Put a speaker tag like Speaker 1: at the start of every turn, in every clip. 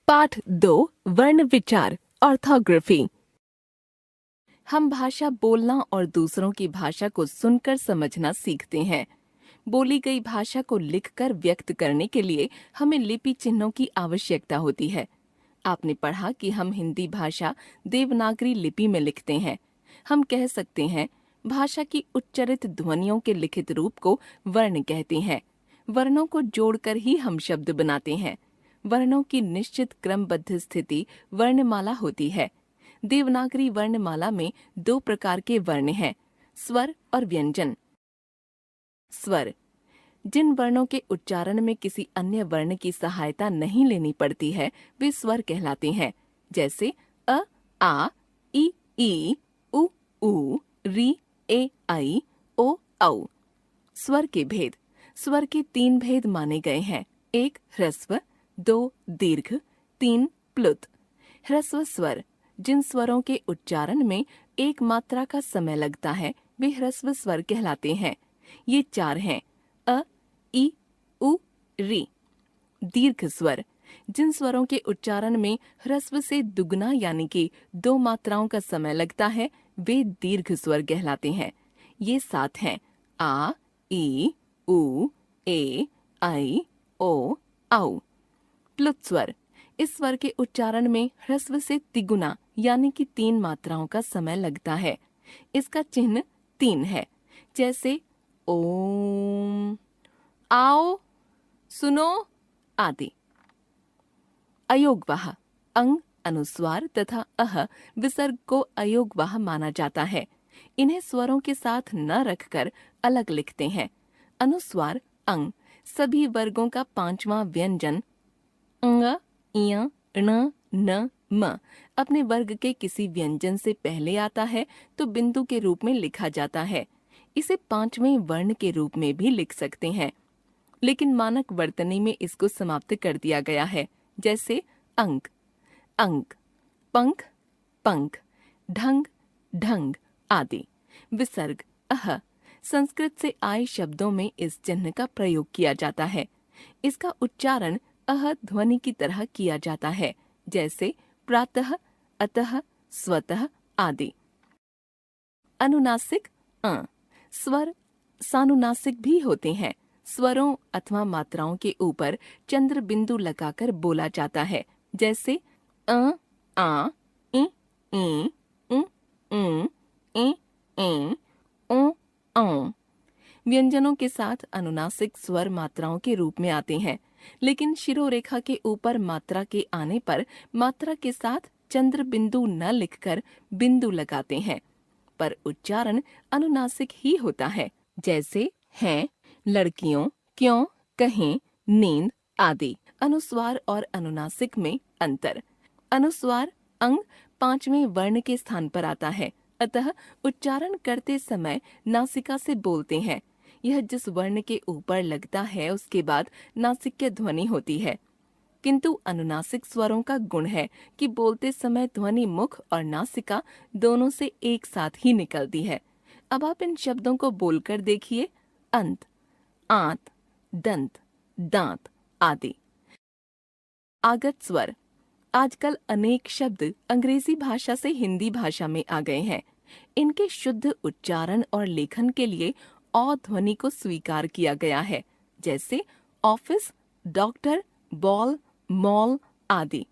Speaker 1: पाठ 2 वर्ण विचार ऑर्थोग्राफी। हम भाषा बोलना और दूसरों की भाषा को सुनकर समझना सीखते हैं। बोली गई भाषा को लिखकर व्यक्त करने के लिए हमें लिपि चिन्हों की आवश्यकता होती है। आपने पढ़ा कि हम हिंदी भाषा देवनागरी लिपि में लिखते हैं। हम कह सकते हैं भाषा की उच्चारित ध्वनियों के लिखित रूप को वर्ण कहते हैं। वर्णों को जोड़कर ही हम शब्द बनाते हैं। वर्णों की निश्चित क्रमबद्ध स्थिति वर्णमाला होती है। देवनागरी वर्णमाला में 2 प्रकार के वर्ण हैं, स्वर और व्यंजन। स्वर जिन वर्णों के उच्चारण में किसी अन्य वर्ण की सहायता नहीं लेनी पड़ती है वे स्वर कहलाते हैं, जैसे अ, आ, ई, उ, री, ए, आई, ओ, औ। स्वर के भेद। स्वर के 3 भेद माने गए हैं। 1 ह्रस्व, 2 दीर्घ, 3 प्लुत। ह्रस्व स्वर जिन स्वरों के उच्चारण में एक मात्रा का समय लगता है वे ह्रस्व स्वर कहलाते हैं। ये 4 हैं, अ, ई, उ, री। दीर्घ स्वर जिन स्वरों के उच्चारण में ह्रस्व से दुगना यानी कि 2 मात्राओं का समय लगता है वे दीर्घ स्वर कहलाते हैं। ये 7 हैं, आ, ई, उ, ए, आई, ओ, औ। प्लुत स्वर इस स्वर के उच्चारण में ह्रस्व से तिगुना यानी कि 3 मात्राओं का समय लगता है। इसका चिन्ह 3 है, जैसे ओम, आओ, सुनो आदि। अयोगवाह अंग, अनुस्वार तथा अह विसर्ग को अयोगवाह माना जाता है। इन्हें स्वरों के साथ न रखकर अलग लिखते हैं। अनुस्वार अंग सभी वर्गों का 5वां व्यंजन अंग, इय, ण, न, म अपने वर्ग के किसी व्यंजन से पहले आता है तो बिंदु के रूप में लिखा जाता है। इसे 5वें वर्ण के रूप में भी लिख सकते हैं, लेकिन मानक वर्तनी में इसको समाप्त कर दिया गया है, जैसे अंक, अंक, पंख, पंख, ढंग, ढंग आदि। विसर्ग अह संस्कृत से आए शब्दों में इस चिन्ह का प्रयोग किया जाता है। इसका उच्चारण अह ध्वनि की तरह किया जाता है, जैसे प्रातः, अतः, स्वतः आदि। अनुनासिक स्वर सानुनासिक भी होते हैं। स्वरों अथवा मात्राओं के ऊपर चंद्र बिंदु लगाकर बोला जाता है, जैसे आ, इ, उ, ए, ओ, औ। व्यंजनों के साथ अनुनासिक स्वर मात्राओं के रूप में आते हैं, लेकिन शिरोरेखा के ऊपर मात्रा के आने पर मात्रा के साथ चंद्र बिंदु न लिखकर बिंदु लगाते हैं, पर उच्चारण अनुनासिक ही होता है, जैसे हैं, लड़कियों, क्यों, कहें, नींद आदि। अनुस्वार और अनुनासिक में अंतर। अनुस्वार अंग 5वें वर्ण के स्थान पर आता है, अतः उच्चारण करते समय नासिका से बोलते हैं। यह जिस वर्ण के ऊपर लगता है उसके बाद नासिक्य ध्वनि होती है। किंतु अनुनासिक स्वरों का गुण है कि बोलते समय ध्वनि मुख और नासिका दोनों से एक साथ ही निकलती है। अब आप इन शब्दों को बोलकर देखिए, अंत, आंत, दंत, दांत आदि। आगत स्वर आजकल अनेक शब्द अंग्रेजी भाषा से हिंदी भाषा में आ गए हैं। इनके शुद्ध उच्चारण और लेखन के लिए औ ध्वनि को स्वीकार किया गया है, जैसे ऑफिस, डॉक्टर, बॉल, मॉल आदि।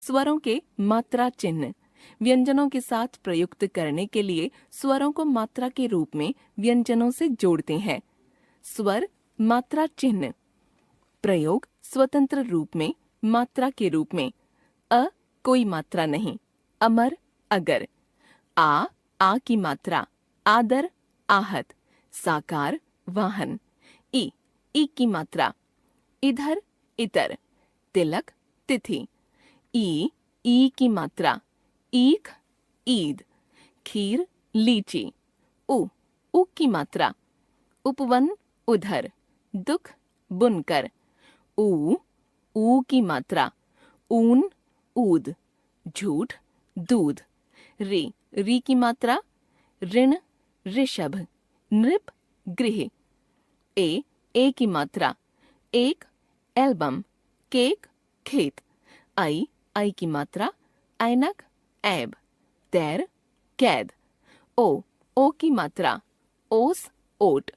Speaker 1: स्वरों के मात्रा चिन्ह व्यंजनों के साथ प्रयुक्त करने के लिए स्वरों को मात्रा के रूप में व्यंजनों से जोड़ते हैं। स्वर मात्रा चिन्ह प्रयोग स्वतंत्र रूप में मात्रा के रूप में। अ कोई मात्रा नहीं, अमर, अगर। आ की मात्रा, आदर, आहत, साकार, वाहन। ई की मात्रा, इधर, इतर, तिलक, तिथि। ई की मात्रा, ईख, ईद, खीर, लीची। उ की मात्रा, उपवन, उधर, दुख, बुनकर। ऊ की मात्रा, ऊन, ऊद, झूठ, दूध। री की मात्रा, ऋण, ऋषभ, नृप, गृह। ए की मात्रा, एक, एल्बम, केक, खेत। आई की मात्रा, ऐनक, ऐब, तैर, कैद। ओ की मात्रा, ओस, ओट,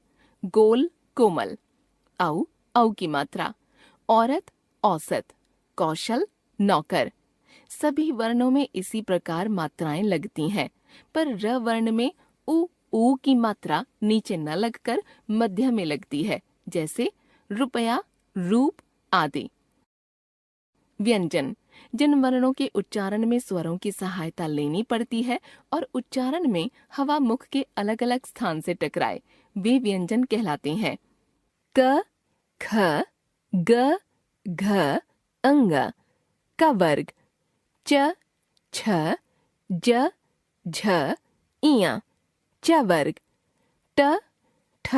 Speaker 1: गोल, कोमल। औ की मात्रा, औरत, औसत, कौशल, नौकर। सभी वर्णों में इसी प्रकार मात्राएं लगती हैं, पर र वर्ण में ऊ की मात्रा नीचे न लगकर मध्य में लगती है, जैसे रुपया, रूप आदि। व्यंजन, जिन वर्णों के उच्चारण में स्वरों की सहायता लेनी पड़ती है और उच्चारण में हवा मुख के अलग अलग स्थान से टकराए, वे व्यंजन कहलाते हैं। क, ख, ग, घ, अंग, का वर्ग। च, छ, ज, झ, इया, च वर्ग। ट, ठ,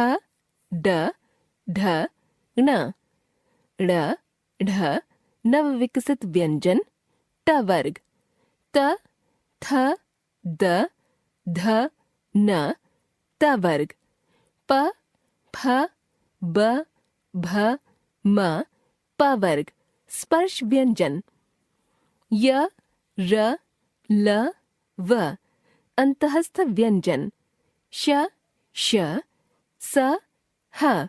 Speaker 1: ड, ढ, ण, ड़, ढ, नव विकसित व्यंजन, ट वर्ग। त, थ, द, ध, न, त वर्ग। प, फ, ब, भ, म, प वर्ग। स्पर्श व्यंजन, य, र, ल, व। अंतःस्थ व्यंजन, श, श, स, ह।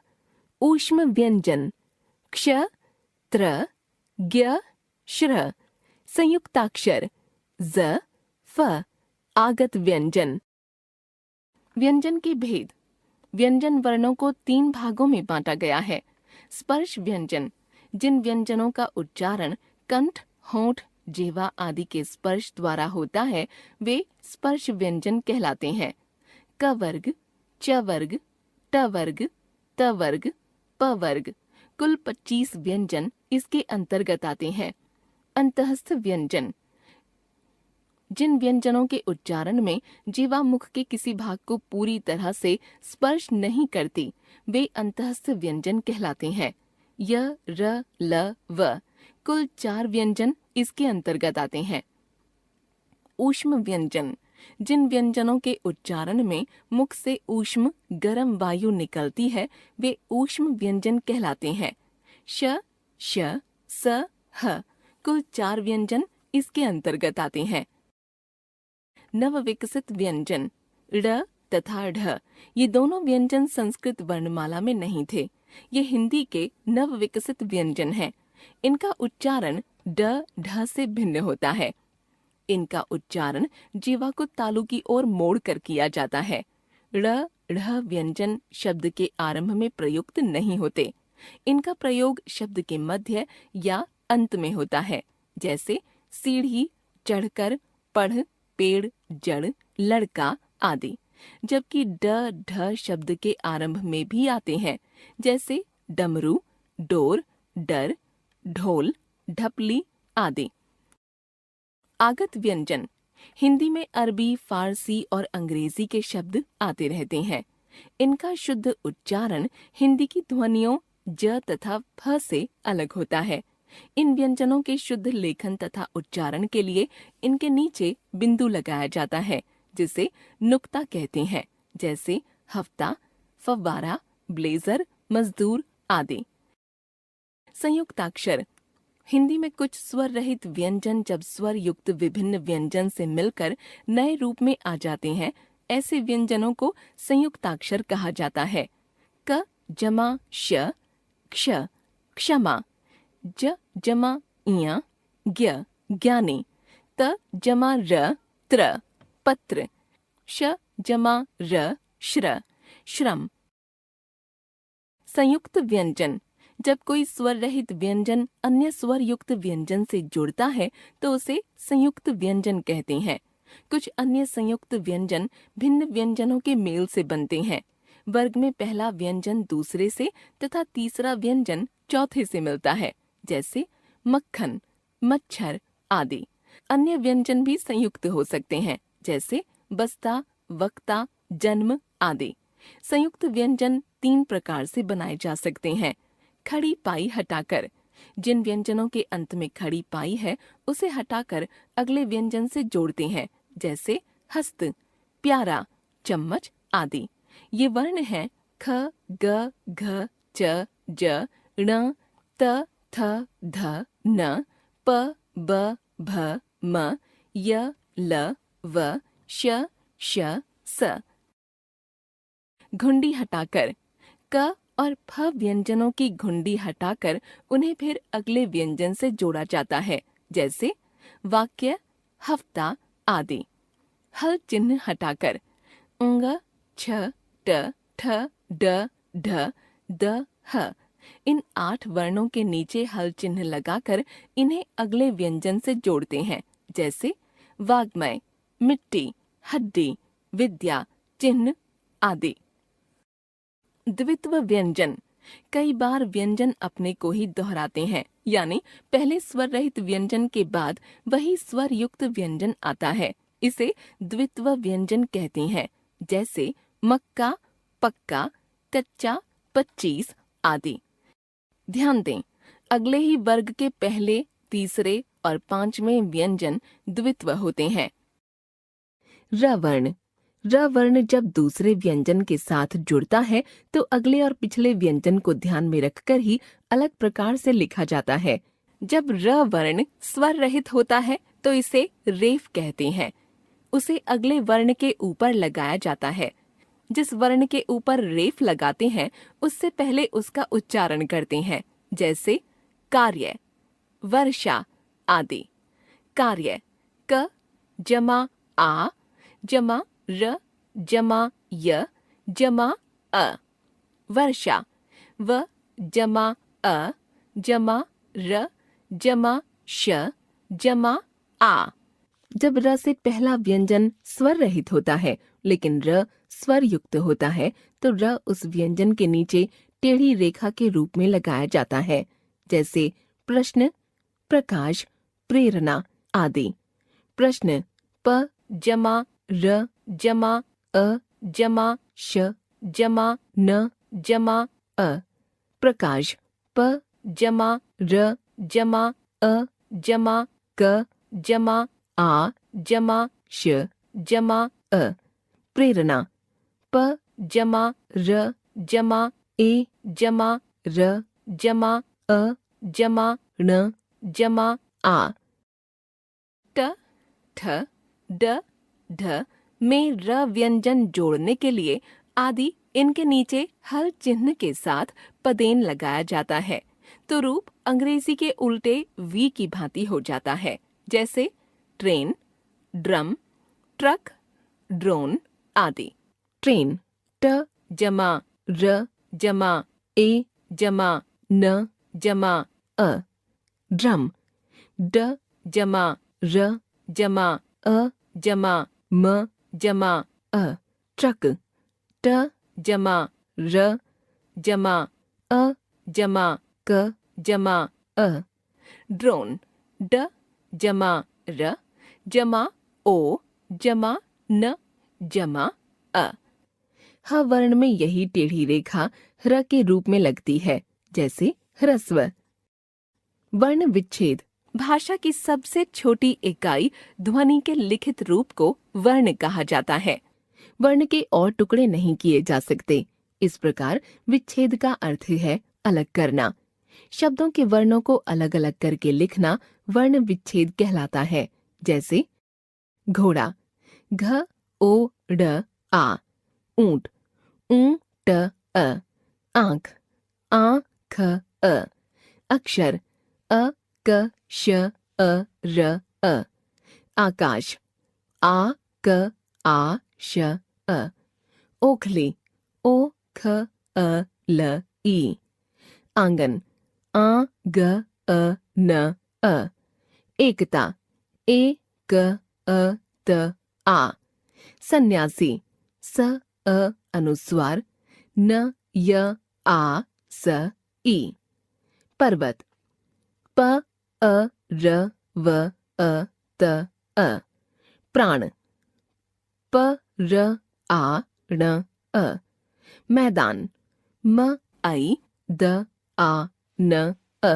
Speaker 1: ऊष्म व्यंजन, क्ष, त्र, ज्ञ, श्र। संयुक्ताक्षर, ज, फ। आगत व्यंजन। व्यंजन के भेद। व्यंजन वर्णों को 3 भागों में बांटा गया है। स्पर्श व्यंजन, जिन व्यंजनों का उच्चारण कंठ, होंठ, जिह्वा आदि के स्पर्श द्वारा होता है, वे स्पर्श व्यंजन कहलाते हैं। क वर्ग, च वर्ग, ट वर्ग, त वर्ग, प वर्ग। कुल 25 व्यंजन इसके अंतर्गत आते हैं। अंतःस्थ व्यंजन, जिन व्यंजनों के उच्चारण में जीवा मुख के किसी भाग को पूरी तरह से स्पर्श नहीं करती, वे अंतःस्थ व्यंजन कहलाते हैं। य, र, ल, व। कुल 4 व्यंजन इसके अंतर्गत आते हैं। ऊष्म व्यंजन, जिन व्यंजनों के उच्चारण में मुख से ऊष्म गर्म वायु निकलती है, वे ऊष्म व्यंजन कहलाते हैं। श, श, स, ह। कुल 4 व्यंजन इसके अंतर्गत आते हैं। नव विकसित व्यंजन, ड़ तथा ढ, ये दोनों व्यंजन संस्कृत वर्णमाला में नहीं थे। ये हिंदी के नव विकसित व्यंजन हैं। इनका उच्चारण ड, ढ से भिन्न होता है। इनका उच्चारण जीवा को तालु की ओर मोड़ कर किया जाता है। ड़, ढ व्यंजन शब्द के आरंभ में प्रयुक्त नहीं होते। इनका प्रयोग शब्द के मध्य या अंत में होता है, जैसे सीढ़ी, चढ़कर, पढ़, पेड़, जड़, लड़का आदि। जबकि ड, ढ शब्द के आरंभ में भी आते हैं, जैसे डमरू, डोर, डर, ढोल, ढपली आदि। आगत व्यंजन, हिंदी में अरबी, फारसी और अंग्रेजी के शब्द आते रहते हैं। इनका शुद्ध उच्चारण हिंदी की ध्वनियों ज तथा फ से अलग होता है। इन व्यंजनों के शुद्ध लेखन तथा उच्चारण के लिए इनके नीचे बिंदु लगाया जाता है, जिसे नुक्ता कहते हैं, जैसे हफ्ता, फव्वारा, ब्लेजर, मजदूर आदि। संयुक्ताक्षर, हिंदी में कुछ स्वर रहित व्यंजन जब स्वर युक्त विभिन्न व्यंजन से मिलकर नए रूप में आ जाते हैं, ऐसे व्यंजनों को संयुक्ताक्षर कहा जाता है। क जमा श, क्ष, क्षमा। ज जमा इया, ज्ञ, ज्ञानी। त जमा र, त्र, पत्र। श जमा र, श्र, श्रम। संयुक्त व्यंजन, जब कोई स्वर रहित व्यंजन अन्य स्वर युक्त व्यंजन से जुड़ता है तो उसे संयुक्त व्यंजन कहते हैं। कुछ अन्य संयुक्त व्यंजन भिन्न व्यंजनों के मेल से बनते हैं। वर्ग में पहला व्यंजन दूसरे से तथा तीसरा व्यंजन चौथे से मिलता है, जैसे मक्खन, मच्छर आदि। अन्य व्यंजन भी संयुक्त हो सकते हैं, जैसे बस्ता, वक्ता, जन्म आदि। संयुक्त व्यंजन 3 प्रकार से बनाए जा सकते हैं। खड़ी पाई हटाकर, जिन व्यंजनों के अंत में खड़ी पाई है उसे हटाकर अगले व्यंजन से जोड़ते हैं, जैसे हस्त, प्यारा, चम्मच आदि। ये वर्ण हैं ख, ग, घ, च, ज, ण, त, थ, ध, न, प, ब, भ, म, य, ल, व, श, श, स। घुंडी हटाकर। क और फ व्यंजनों की घुंडी हटाकर उन्हें फिर अगले व्यंजन से जोड़ा जाता है, जैसे वाक्य, हफ्ता आदि। हल चिन्ह हटाकर। ङ, छ, ट, ठ, ड, ढ, द, ह। इन 8 वर्णों के नीचे हल चिन्ह लगाकर इन्हें अगले व्यंजन से जोड़ते हैं, जैसे वाग्मय, मिट्टी, हड्डी, विद्या, चिन्ह आदि। द्वित्व व्यंजन। कई बार व्यंजन अपने को ही दोहराते हैं, यानी पहले स्वर रहित व्यंजन के बाद वही स्वर युक्त व्यंजन आता है। इसे द्वित्व व्यंजन कहते हैं, जैसे मक्का, पक्का, कच्चा, 25 आदि। ध्यान दें, अगले ही वर्ग के पहले, तीसरे और 5वें व्यंजन द्वित्व होते हैं। र वर्ण। र वर्ण जब दूसरे व्यंजन के साथ जुड़ता है तो अगले और पिछले व्यंजन को ध्यान में रखकर ही अलग प्रकार से लिखा जाता है। जब र वर्ण स्वर रहित होता है तो इसे रेफ कहते हैं। उसे अगले वर्ण के ऊपर लगाया जाता है। जिस वर्ण के ऊपर रेफ लगाते हैं उससे पहले उसका उच्चारण करते हैं, जैसे कार्य, वर्षा आदि। कार्य, क जमा आ जमा र जमा य जमा अ। वर्षा, व जमा अ जमा र जमा श जमा आ। जब र से पहला व्यंजन स्वर रहित होता है लेकिन र स्वर युक्त होता है तो र उस व्यंजन के नीचे टेढ़ी रेखा के रूप में लगाया जाता है, जैसे प्रश्न, प्रकाश, प्रेरणा आदि। प्रश्न, प जमा र जमा अ जमा श जमा न जमा अ। प्रकाश, प जमा र जमा अ जमा क जमा आ जमा श जमा अ। प्रेरणा, प जमा र जमा ए जमा र जमा अ जमा ण जमा आ। ट, ठ, ड, ढ में र व्यंजन जोड़ने के लिए आदि इनके नीचे हल चिन्ह के साथ पदेन लगाया जाता है तो रूप अंग्रेजी के उल्टे वी की भांति हो जाता है, जैसे ट्रेन, ड्रम, ट्रक, ड्रोन आदि। ट्रेन, ट जमा र जमा ए जमा न जमा अ। ड्रम, ड जमा र जमा अ जमा म जमा अ। ट्रक, ट जमा र जमा अ जमा क जमा अ। ड्रोन, ड जमा र जमा ओ जमा न जमा अ। ह वर्ण में यही टेढ़ी रेखा र के रूप में लगती है, जैसे ह्रस्व। वर्ण विच्छेद। भाषा की सबसे छोटी इकाई ध्वनि के लिखित रूप को वर्ण कहा जाता है। वर्ण के और टुकड़े नहीं किए जा सकते। इस प्रकार विच्छेद का अर्थ है अलग करना। शब्दों के वर्णों को अलग अलग करके लिखना वर्ण विच्छेद कहलाता है, जैसे घोड़ा, घ ओ ड़ आ। ऊंट, ऊ ट अ। आंख, आ ख अ। अक्षर, अ क श अ र अ। आकाश, आ क आ श अ। ओखली, ओ ख अ ल ई। आंगन, आ ग अ न अ। एकता, ए क अ त आ। सन्यासी, स अ अनुस्वार, न य आ स ई। पर्वत, प अ र व अ त अ। प्राण, प र आ ण अ। मैदान, म आई द आ न अ।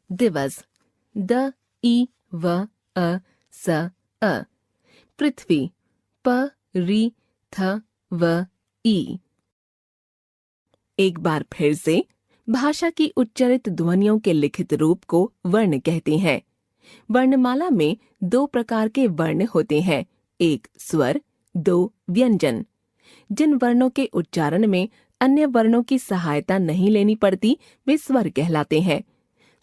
Speaker 1: दिवस, द ई व अ स अ। पृथ्वी, प री थ व ई। एक बार फिर से, भाषा की उच्चारित ध्वनियों के लिखित रूप को वर्ण कहते हैं। वर्णमाला में 2 प्रकार के वर्ण होते हैं, एक स्वर, 2 व्यंजन। जिन वर्णों के उच्चारण में अन्य वर्णों की सहायता नहीं लेनी पड़ती वे स्वर कहलाते हैं।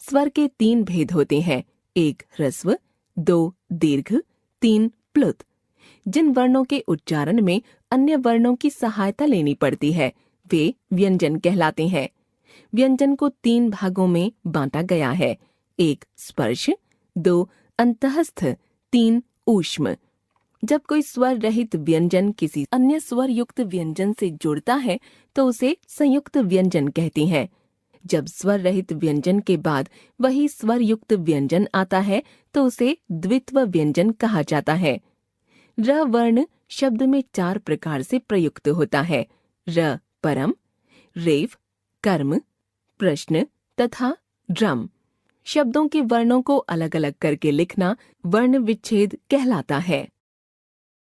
Speaker 1: स्वर के 3 भेद होते हैं, एक ह्रस्व, 2 दीर्घ, 3 प्लुत। जिन वर्णों के उच्चारण में अन्य वर्णों की सहायता लेनी पड़ती है वे व्यंजन कहलाते हैं। व्यंजन को 3 भागों में बांटा गया है, एक स्पर्श, 2 अंतःस्थ, 3 ऊष्म। जब कोई स्वर रहित व्यंजन किसी अन्य स्वर युक्त व्यंजन से जुड़ता है तो उसे संयुक्त व्यंजन कहते हैं। जब स्वर रहित व्यंजन के बाद वही स्वर युक्त व्यंजन आता है तो उसे द्वित्व व्यंजन कहा जाता है। र वर्ण शब्द में 4 प्रकार से प्रयुक्त होता है, र परम, रेव, कर्म, प्रश्न तथा ड्रम। शब्दों के वर्णों को अलग अलग करके लिखना वर्ण विच्छेद कहलाता है।